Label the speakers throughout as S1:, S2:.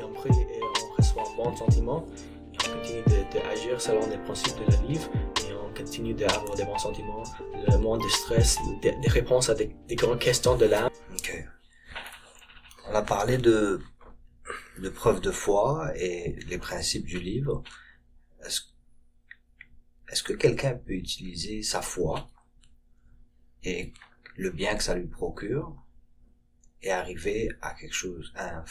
S1: et on reçoit un bon sentiment, et on continue d'agir selon les principes de la livre, et on continue d'avoir des bons sentiments, le moins de stress, des réponses à des grandes questions de l'âme.
S2: Ok. On a parlé de preuve de foi et les principes du livre. Est-ce que quelqu'un peut utiliser sa foi et le bien que ça lui procure et arriver à quelque chose, un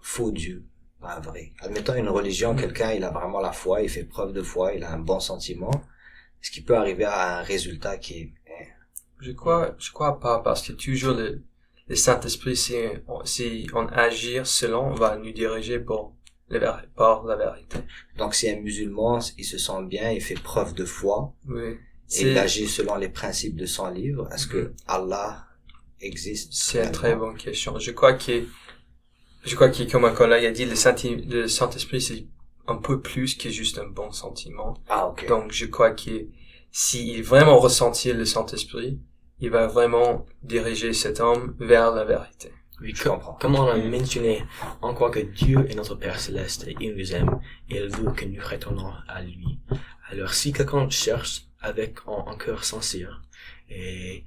S2: faux Dieu, pas un vrai? Admettons une religion, quelqu'un, il a vraiment la foi, il fait preuve de foi, il a un bon sentiment. Est-ce qu'il peut arriver à un résultat qui est...
S3: Je crois pas, parce que toujours le Saint-Esprit, si on agit selon, va nous diriger par la vérité.
S2: Donc si un musulman, il se sent bien, il fait preuve de foi,
S3: Oui.
S2: et il agit selon les principes de son livre, est-ce que Allah existe?
S3: C'est une très bonne question. Je crois que comme un collègue a dit, le Saint-Esprit, c'est un peu plus que juste un bon sentiment.
S2: Ah, ok.
S3: Donc, je crois que s'il vraiment ressentit le Saint-Esprit, il va vraiment diriger cet homme vers la vérité.
S1: Oui,
S2: Je comprends.
S1: Comme on l'a mentionné, on croit que Dieu est notre Père Céleste et il nous aime et il veut que nous retournons à lui. Alors si quelqu'un cherche avec un cœur sincère et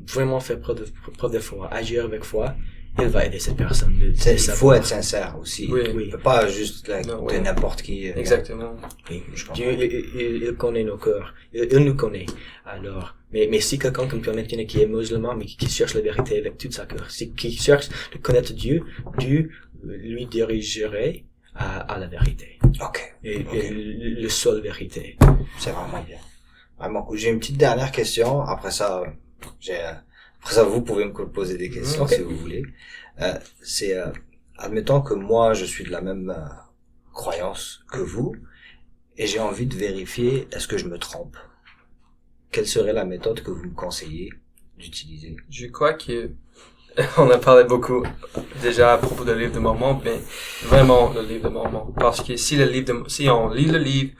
S1: vraiment faire preuve de foi, agir avec foi, il va aider cette personne.
S2: Il faut être sincère aussi.
S3: Oui.
S2: Il peut pas juste
S3: Non,
S2: de n'importe qui.
S3: Exactement.
S1: Oui,
S2: Je comprends.
S1: Dieu, il connaît nos cœurs. Il nous connaît. Alors, mais si quelqu'un, comme tu as mentionné, qui est musulman, mais qui cherche la vérité avec tout sa cœur, qui cherche de connaître Dieu, Dieu lui dirigerait à la vérité.
S2: Ok.
S1: Et le seul vérité.
S2: C'est vraiment bien. Vraiment cool. J'ai une petite dernière question. Après ça, vous pouvez me poser des questions si vous voulez. Admettons que moi, je suis de la même croyance que vous, et j'ai envie de vérifier est-ce que je me trompe. Quelle serait la méthode que vous me conseillez d'utiliser?
S3: Je crois que on a parlé beaucoup déjà à propos du livre de Mormon, mais vraiment le livre de Mormon. Parce que si on lit le livre,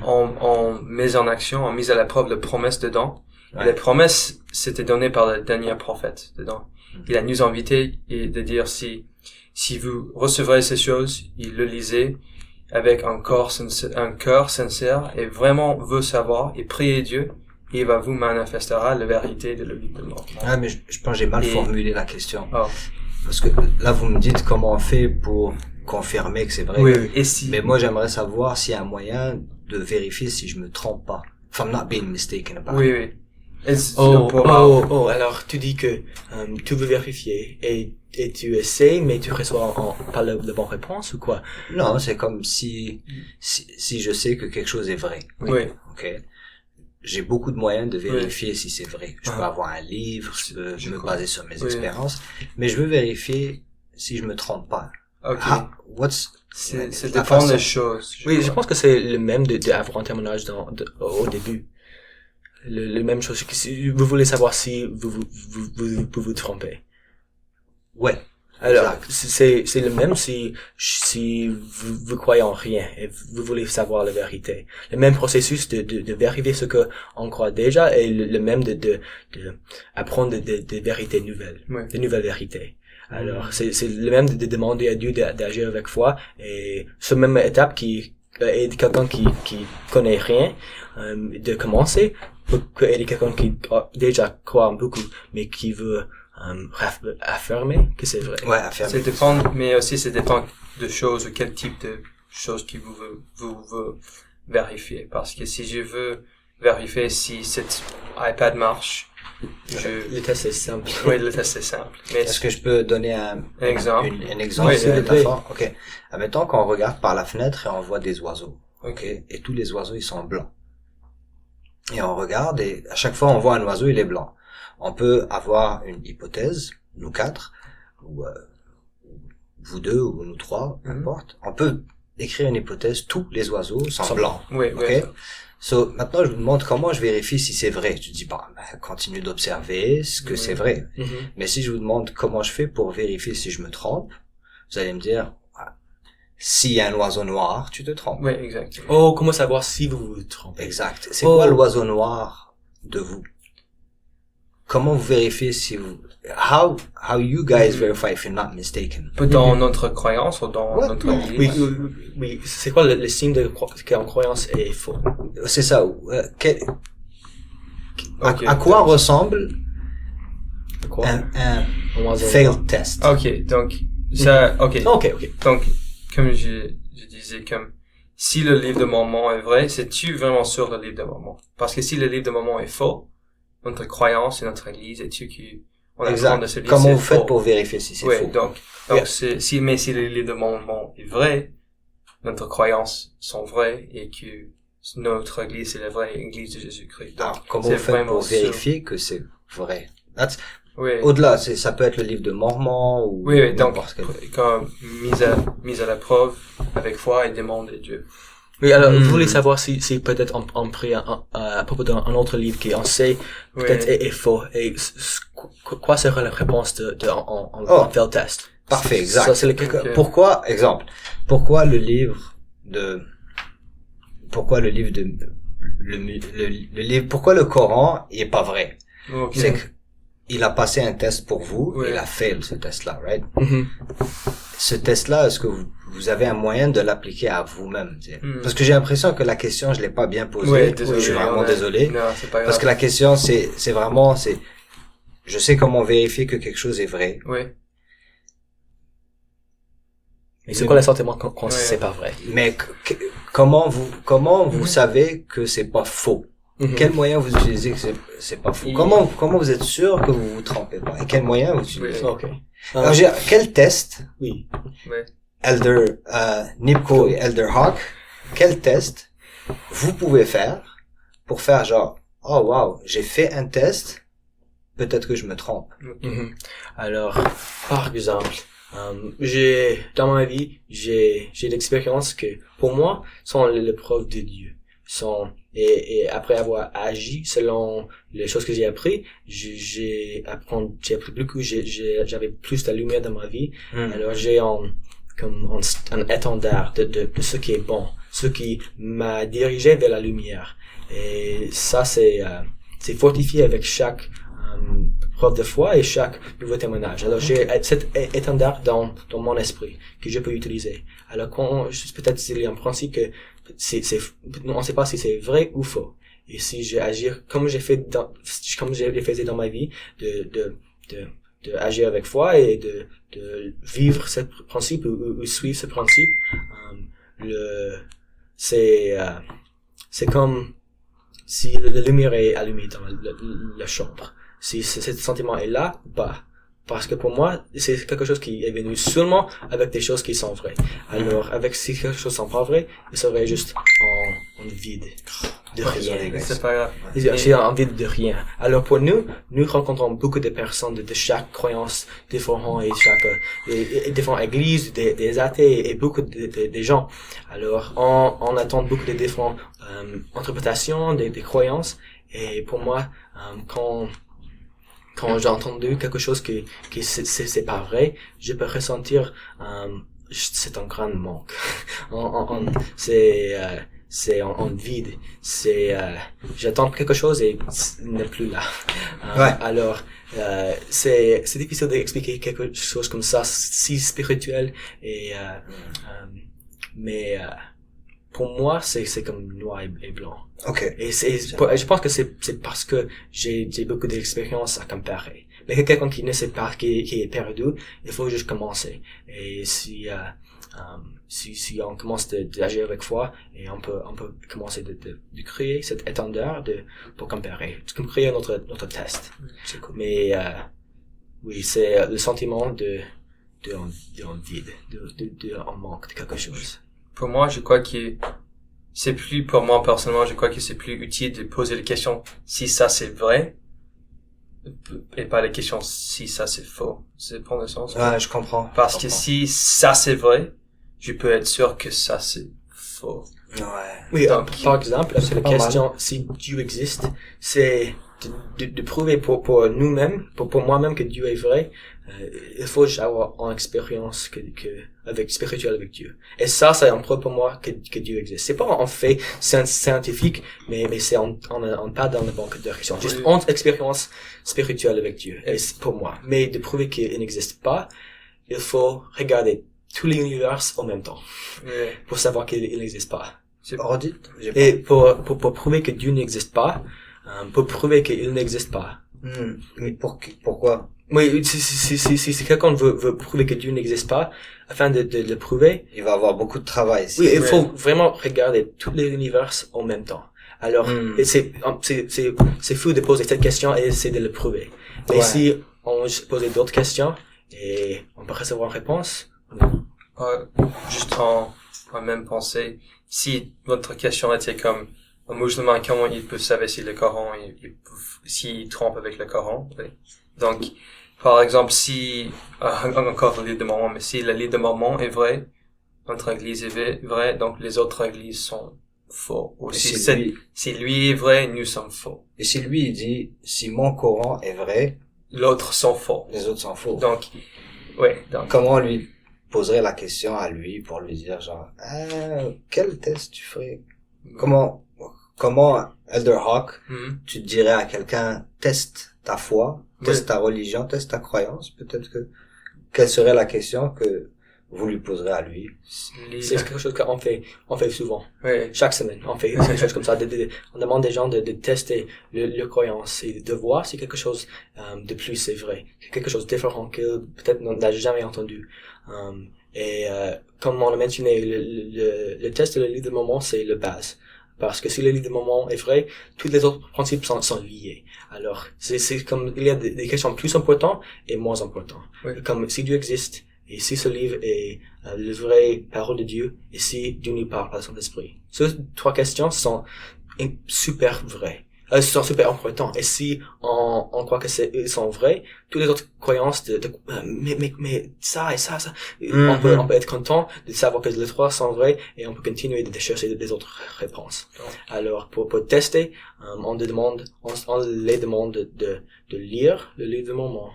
S3: on met en action, on mise à la preuve les promesses dedans.
S2: Ouais.
S3: Les promesses, c'était donné par le dernier prophète dedans. Il a nous invité et de dire si vous recevrez ces choses, il le lisait avec un cœur sincère et vraiment veut savoir et prier Dieu. Il va vous manifestera la vérité de le livre de Mormon.
S2: Ah, mais je pense que j'ai mal formulé la question.
S3: Oh.
S2: Parce que là, vous me dites comment on fait pour confirmer que c'est vrai.
S3: Oui. Et si?
S2: Mais moi, j'aimerais savoir s'il y a un moyen de vérifier si je me trompe pas. If I'm not being mistaken about it.
S3: Oui.
S1: Alors tu dis que tu veux vérifier et tu essaies, mais tu reçois pas la bonne réponse ou quoi?
S2: Non, c'est comme si je sais que quelque chose est vrai.
S3: Oui.
S2: Ok. J'ai beaucoup de moyens de vérifier si c'est vrai. Je peux avoir un livre, je peux me baser sur mes expériences, mais je veux vérifier si je me trompe pas.
S3: Ok. C'est
S2: la
S3: dépend
S2: façon.
S3: des choses.
S1: Oui, je pense que c'est le même d'avoir un témoignage au début. Le même chose que si vous voulez savoir si vous trompez.
S2: Ouais.
S1: Alors,
S2: Exact.
S1: c'est le même si vous croyez en rien et vous voulez savoir la vérité. Le même processus de vérifier ce que on croit déjà et le même de apprendre des vérités nouvelles, de nouvelles vérités. Alors, c'est le même de demander à Dieu d'agir avec foi et ce même étape qui aide quelqu'un qui connaît rien, de commencer, pour aider quelqu'un qui déjà croit beaucoup, mais qui veut affirmer que c'est vrai.
S2: Ouais, affirmer.
S3: Ça dépend, mais aussi ça dépend de choses ou quel type de choses que vous veut vérifier. Parce que si je veux vérifier si cet iPad marche,
S1: Le test est simple.
S3: Oui, le test est simple. Mais
S2: Est-ce que je peux donner un exemple? Un exemple,
S3: Oui,
S2: c'est
S3: s'il
S2: une
S3: te plaît.
S2: métaphore? Ok. Admettons qu'on regarde par la fenêtre et on voit des oiseaux. Ok. Et tous les oiseaux, ils sont blancs. Et on regarde et à chaque fois on voit un oiseau, il est blanc. On peut avoir une hypothèse, nous quatre, ou vous deux, ou nous trois, peu importe. On peut écrire une hypothèse, tous les oiseaux sont blancs.
S3: Oui,
S2: Ok.
S3: oui.
S2: So, maintenant, je vous demande comment je vérifie si c'est vrai. Je dis, continue d'observer ce que c'est vrai. Mais si je vous demande comment je fais pour vérifier si je me trompe, vous allez me dire, s'il y a un oiseau noir, tu te trompes.
S3: Oui, exact.
S1: Oh, comment savoir si vous vous trompez?
S2: Exact. C'est quoi l'oiseau noir de vous? comment vous vérifiez si vous, how you guys verify if you're not mistaken?
S3: Dans notre croyance ou dans notre
S1: Oui, oui. C'est quoi le signe qu'en croyance est faux?
S2: C'est ça. À quoi ressemble un failed test?
S3: Ok, donc, ça, ok.
S1: Ok.
S3: Donc, comme je disais, comme, si le livre de Mormon est vrai, c'est-tu vraiment sûr le livre de Mormon? Parce que si le livre de Mormon est faux, notre croyance et notre église, est-tu qu'on apprend de ce livre?
S2: Comment vous faites pour vérifier si c'est faux?
S3: Donc, si le livre de Mormon est vrai, notre croyances sont vraies et que notre église est la vraie église de Jésus-Christ. Donc,
S2: alors, comment vous faites pour vérifier que c'est vrai?
S3: Oui.
S2: Au-delà, ça peut être le livre de Mormon ou
S3: oui, donc, comme mise à la preuve avec foi et demande de Dieu.
S1: Oui, alors, vous voulez savoir si peut-être on prie à propos d'un autre livre qui on sait peut-être est faux. Et quoi serait la réponse en failed test?
S2: Parfait, exact.
S1: Ça, c'est
S2: Pourquoi le livre pourquoi le Coran est pas vrai?
S3: Okay.
S2: C'est que il a passé un test pour vous, il a fail ce test-là, right? Ce test-là, est-ce que vous avez un moyen de l'appliquer à vous-même? Parce que j'ai l'impression que la question, je l'ai pas bien posée.
S3: Désolé,
S2: je suis vraiment désolé.
S3: Non, c'est pas grave.
S2: Parce que la question, c'est vraiment, je sais comment vérifier que quelque chose est vrai.
S3: Oui.
S1: Et c'est quoi le sentiment quand c'est pas vrai?
S2: Mais comment vous savez que c'est pas faux? Quel moyen vous utilisez que c'est pas faux? Comment vous êtes sûr que vous vous trompez pas? Et quel moyen vous utilisez? Alors, quel test?
S1: Oui.
S2: Elder Nipko et Elder Hawk, quel test vous pouvez faire pour faire genre, oh wow, j'ai fait un test, peut-être que je me trompe.
S1: Alors, par exemple, dans ma vie, j'ai l'expérience que pour moi sont les preuves de Dieu. Et après avoir agi selon les choses que j'ai appris, j'ai appris beaucoup, j'avais plus de lumière dans ma vie. Alors j'ai un étendard de ce qui est bon, ce qui m'a dirigé vers la lumière. Et ça c'est fortifié avec chaque preuve de foi et chaque nouveau témoignage. Alors j'ai cet étendard dans mon esprit que je peux utiliser. Alors peut-être c'est un principe que on ne sait pas si c'est vrai ou faux. Et si je agir comme je le faisais dans ma vie, de agir avec foi et de vivre ce principe ou suivre ce principe, c'est comme si la lumière est allumée dans la chambre. Si ce sentiment est là, bah, parce que pour moi, c'est quelque chose qui est venu seulement avec des choses qui sont vraies. Alors, avec si quelque chose sont pas vraies, il serait juste en vide. De rien.
S3: C'est pas grave.
S1: J'ai en vide de rien. Alors, pour nous rencontrons beaucoup de personnes de chaque croyance différente et différentes églises, des athées et beaucoup de gens. Alors, on attend beaucoup de différentes, interprétations des croyances. Et pour moi, quand j'ai entendu quelque chose que c'est pas vrai, je peux ressentir c'est un grand manque. C'est en vide. J'attends quelque chose et il n'est plus là. Alors c'est difficile d'expliquer quelque chose comme ça, si spirituel et mais pour moi c'est comme noir et blanc.
S2: Okay.
S1: Et je pense que c'est parce que j'ai beaucoup d'expérience à comparer. Mais quelqu'un qui ne sait pas, qui est perdu, il faut juste commencer. Et si on commence d'agir avec foi, et on peut commencer de créer cet étendard pour comparer, comme créer notre test.
S2: C'est cool.
S1: Mais oui, c'est le sentiment de vide, de manque de quelque chose.
S3: Pour moi, je crois que c'est plus, pour moi personnellement, je crois que c'est plus utile de poser la question si ça c'est vrai et pas la question si ça c'est faux. C'est pour le sens.
S2: Ouais, je comprends.
S3: Parce que si ça c'est vrai, je peux être sûr que ça c'est faux.
S2: Ouais.
S1: Oui, donc, par exemple, c'est la question si Dieu existe, c'est de prouver pour nous-mêmes, pour moi-même que Dieu est vrai. il faut avoir une expérience spirituelle avec Dieu. Et ça, c'est un preuve pour moi que Dieu existe. C'est pas en fait scientifique, mais c'est on pas dans la bonne direction. Juste une expérience spirituelle avec Dieu. Et c'est pour moi. Mais de prouver qu'il n'existe pas, il faut regarder tous les univers en même temps. Pour savoir qu'il n'existe pas. Et pour prouver que Dieu n'existe pas, pour prouver qu'il n'existe pas.
S2: Mais pourquoi?
S1: Oui, si quelqu'un veut prouver que Dieu n'existe pas, afin de le prouver,
S2: il va avoir beaucoup de travail.
S1: Oui, il faut vraiment regarder tous les univers en même temps. Alors, c'est fou de poser cette question et essayer de le prouver. Mais si on posait d'autres questions et on peut recevoir une réponse,
S3: juste en même pensée, si votre question était comme un musulman, comment il peut savoir si le Coran, s'il trompe avec le Coran, oui. Donc, par exemple, si, encore le livre de Mormon, mais si le livre de Mormon est vrai, notre église est vraie, donc les autres églises sont faux. Ou si lui est vrai, nous sommes faux.
S2: Et si lui, il dit, si mon Coran est vrai,
S3: l'autre sont faux.
S2: Les autres sont faux.
S3: Donc,
S2: comment on lui poserait la question à lui pour lui dire genre, quel test tu ferais? Comment, Elder Hawk, tu dirais à quelqu'un, teste ta foi, teste ta religion, teste ta croyance, peut-être que, quelle serait la question que vous lui poserez à lui?
S1: C'est quelque chose qu'on fait souvent.
S3: Oui.
S1: Chaque semaine, on fait quelque chose comme ça. On demande des gens de tester leur croyance et de voir si quelque chose de plus c'est vrai, quelque chose de différent que peut-être on n'a jamais entendu. Comme on a mentionné, le test de le livre de Mormon, c'est le base. Parce que si le livre de Mormon est vrai, tous les autres principes sont liés. Alors, c'est comme, il y a des questions plus importantes et moins importantes.
S3: Oui.
S1: Comme si Dieu existe, et si ce livre est la vraie parole de Dieu, et si Dieu nous parle par son esprit. Ces trois questions sont super vraies. Sont super importantes. Et si on croit que ils sont vrais, toutes les autres croyances mais ça et ça, on peut être content de savoir que les trois sont vrais et on peut continuer de chercher des autres réponses. Alors, pour tester, on les demande de lire le livre de Mormon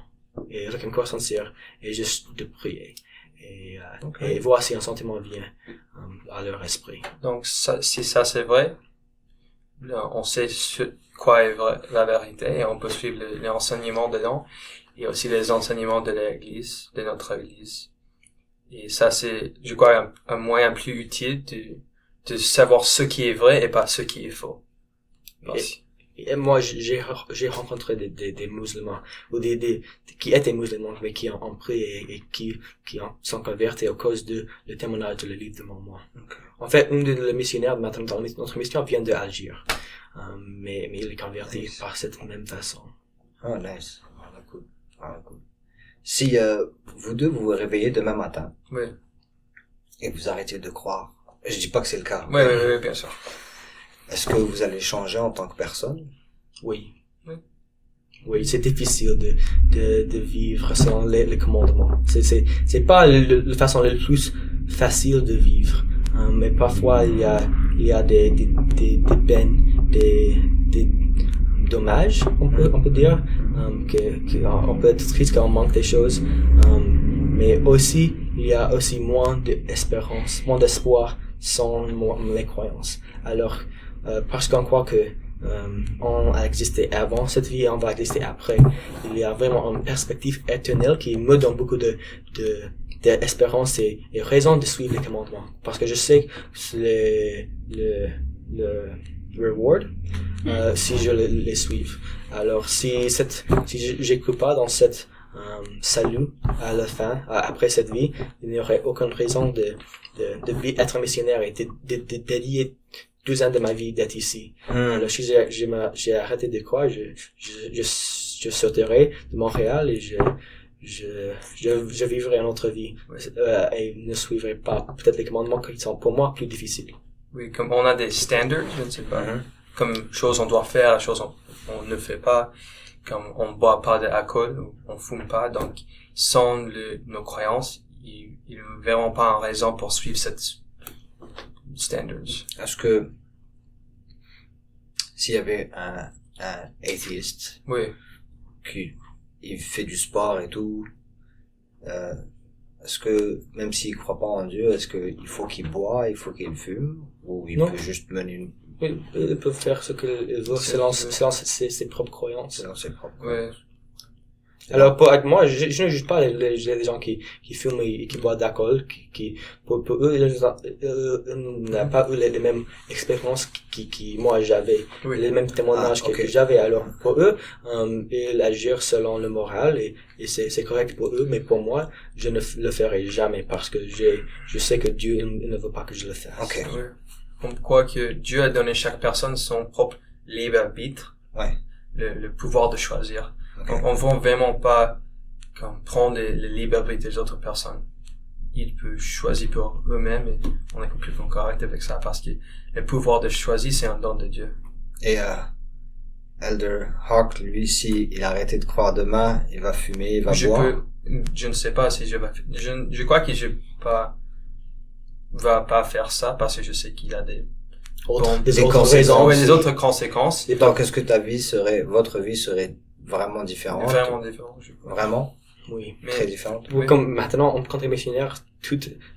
S1: et avec un cœur sincère et juste de prier et voir si un sentiment vient à leur esprit.
S3: Donc, si ça c'est vrai, on sait quoi est la vérité et on peut suivre les enseignements dedans et aussi les enseignements de l'église, de notre église. Et ça c'est, je crois, un moyen plus utile de savoir ce qui est vrai et pas ce qui est faux.
S1: Et moi, j'ai rencontré des musulmans, ou qui étaient musulmans, mais qui ont pris et qui sont convertis à cause de le témoignage de le livre de Mormon. En fait, un des missionnaires de notre mission vient de Alger. Mais il est converti par cette même façon.
S2: Oh, nice. Cool. Si, vous deux, vous vous réveillez demain matin.
S3: Oui.
S2: Et vous arrêtez de croire. Je dis pas que c'est le cas.
S3: Oui, bien sûr.
S2: Est-ce que vous allez changer en tant que personne?
S1: Oui. Oui, c'est difficile de vivre selon les commandements. C'est pas la façon la plus facile de vivre. Mais parfois, il y a des peines, des dommages, on peut dire, on peut être triste quand on manque des choses, mais aussi, il y a aussi moins d'espérance, moins d'espoir sans les croyances. Alors, parce qu'on croit que on a existé avant cette vie et on va exister après, il y a vraiment une perspective éternelle qui me donne beaucoup d'espérance et raison de suivre les commandements. Parce que je sais que le reward, si je les suive. Alors, si j'écoute pas dans cette salut à la fin, après cette vie, il n'y aurait aucune raison de être missionnaire et de dédier 12 ans de ma vie d'être ici. Alors, si j'ai arrêté de croire, je sauterai de Montréal et je vivrai une autre vie, et ne suivrai pas peut-être les commandements qui sont pour moi plus difficiles.
S3: Oui, comme on a des standards, je ne sais pas, comme choses on doit faire, choses on ne fait pas, comme on boit pas d'alcool, ou on fume pas, donc sans nos croyances, ils ne verront pas en raison pour suivre cette standards.
S2: Est-ce que s'il y avait un atheiste
S3: oui,
S2: qui il fait du sport et tout, est-ce que, même s'il croit pas en Dieu, est-ce qu'il faut qu'il boit, il faut qu'il fume, ou il
S1: Non.
S2: peut juste mener une...
S1: Ils peuvent faire ce qu'ils veulent selon ses propres croyances.
S2: selon ses propres...
S3: Ouais.
S1: Alors pour moi, je ne juge pas les gens qui fument et qui boivent d'alcool, qui pour eux ils n'ont pas eu les mêmes expériences qui moi j'avais,
S3: Oui.
S1: les mêmes témoignages
S2: Ah, ok.
S1: que j'avais. Alors pour eux, ils agissent selon le moral et c'est correct pour eux, mais pour moi, je ne le ferai jamais parce que je sais que Dieu il ne veut pas que je le fasse.
S2: Ok.
S3: Ouais. On croit que Dieu a donné à chaque personne son propre libre arbitre,
S2: Ouais.
S3: le pouvoir de choisir.
S2: Ok.
S3: Donc, on ne veut vraiment pas prendre le libre arbitre des autres personnes. Ils peuvent choisir pour eux-mêmes et on est complètement correct avec ça parce que le pouvoir de choisir, c'est un don de Dieu.
S2: Et Elder Hawk, lui, si il a arrêté de croire demain, il va fumer, il va boire.
S3: Je ne sais pas si je vais, je crois que je va pas faire ça parce que je sais qu'il a des
S1: Des
S2: autres
S1: autres
S2: raisons.
S1: raisons.
S3: ouais, des autres conséquences.
S2: Et donc, est-ce que votre vie serait vraiment différente?
S3: Vraiment différents, je crois.
S2: Vraiment?
S1: Oui.
S3: Mais,
S2: Très différente?
S3: Oui.
S1: Comme maintenant, en tant que missionnaire,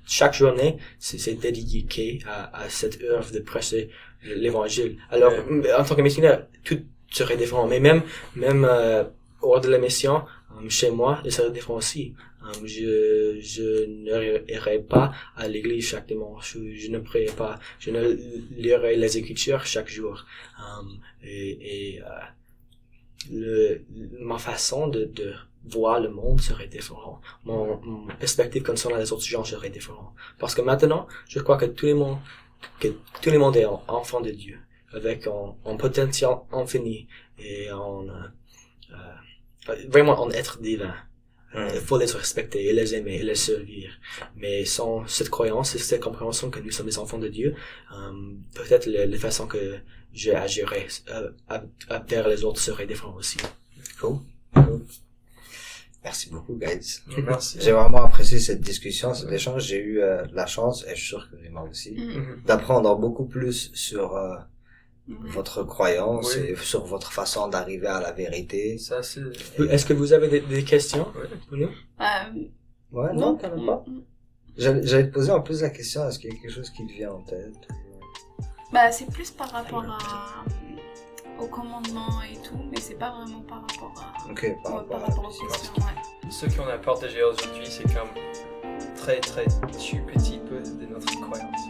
S1: chaque journée, c'est dédié à cette œuvre de prêcher l'évangile. Alors, en tant que missionnaire, tout serait différent. Mais même hors de la mission, chez moi, il serait différent aussi. Je n'irai pas à l'église chaque dimanche. Je ne prierai pas. Je ne lirai les Écritures chaque jour. Ma façon de voir le monde serait différent. Mon perspective concernant les autres gens serait différent. Parce que maintenant, je crois que tout le monde est enfant de Dieu, avec un potentiel infini et vraiment un être divin. Il faut les respecter et les aimer et les servir. Mais sans cette croyance et cette compréhension que nous sommes des enfants de Dieu, peut-être les façons que j'agirais vers les autres seraient différentes aussi.
S2: Cool. Merci beaucoup, guys.
S3: Merci.
S2: J'ai vraiment apprécié cette discussion, cet échange. J'ai eu la chance, et je suis sûr que Rima aussi, d'apprendre beaucoup plus sur votre croyance
S3: Oui.
S2: et sur votre façon d'arriver à la vérité.
S3: Ça, c'est...
S1: Est-ce que vous avez des questions pour nous?
S2: Ouais, non, quand même pas. J'allais te poser en plus la question, est-ce qu'il y a quelque chose qui te vient en tête?
S4: Bah, c'est plus par rapport au commandement et tout, mais c'est pas vraiment par rapport à...
S2: Ok, par rapport
S4: aux questions, ouais.
S3: Ce qu'on a partagé aujourd'hui, c'est comme très, très petit peu de notre croyance.